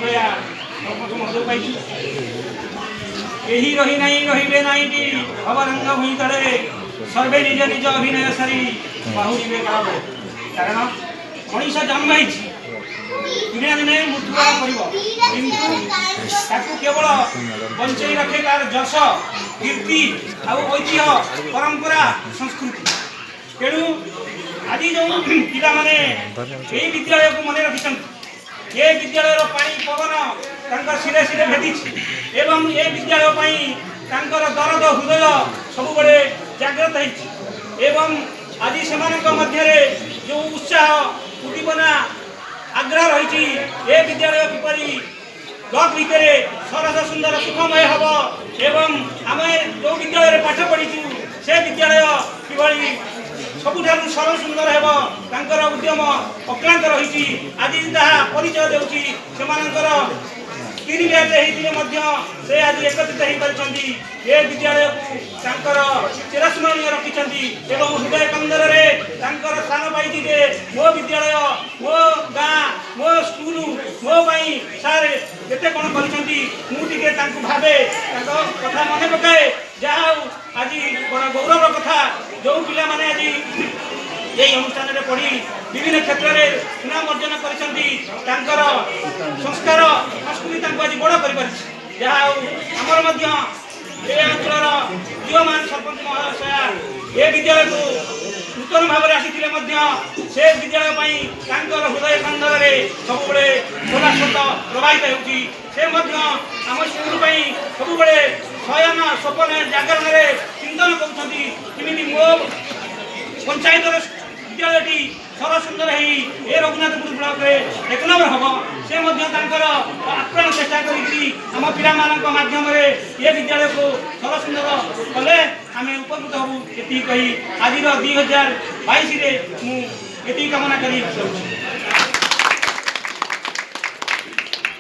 भलिया मधु पाई यही रही नहीं रही नाईटी अवरंग भूई तले सर्वे निज निज अभिनय सारी बाहुरीबे काल कारण मनीष जन्म दिने दिने मृत्युवरण कर केवल बंचई रखे तार जश कीर्ति ऐतिह्य परंपरा संस्कृति तेणु आज जो पिला माने यही विद्यालय को मन रखी ये विद्यालय पानी पवन सिरे सिरे भेदी एवं ये विद्यालय दरद हृदय सब बड़े जागृत एवं आज से मध्य जो उत्साह उद्दीपना आग्रह रही ए विद्यालय किपरि ब्लॉक भितर सरस सुंदर सुखमय हम एवं आम जो विद्यालय पाठ पढ़ीचु से विद्यालय कि सबुठ सरल सुंदर होकर उद्यम अक्लांत रही आज जहाँ परिचय देउछि सेमानकर तीन बैच होते से आज एकत्रित हो पार्टी ये विद्यालय को चिरस्मरणीय रखिंट एवं हृदय कंदर स्थान पाई मो विद्यालय मो गाँ मो स्कूल मो सार केते कौन कर भावे कथा मन पकाए जहाँ आज बड़ा गौरव कथा जो पिला माने आज यही अनुष्ठान में पढ़ी विभिन्न क्षेत्र में सुनाम अर्जन कर संस्कार संस्कृति आज बड़ कर अंचल जीवमान सरपंच महाशया ये विद्यालय को नूतन भाव में आसी से विद्यालय हृदय कंदर सब खोला शब्द प्रवाहित होम स्कूल सब शयन स्वपन जागरण चिंतन कर मो पंचायत विद्यालय सरल सुंदर हे रघुनाथपुर ब्लॉक में 1 नंबर हम से आप्राण चेष्टा करम पिला माध्यम ये विद्यालय को सरल सुंदर कले आम उपकृत हूँ ये कही आज 2022 मुझे कामना कर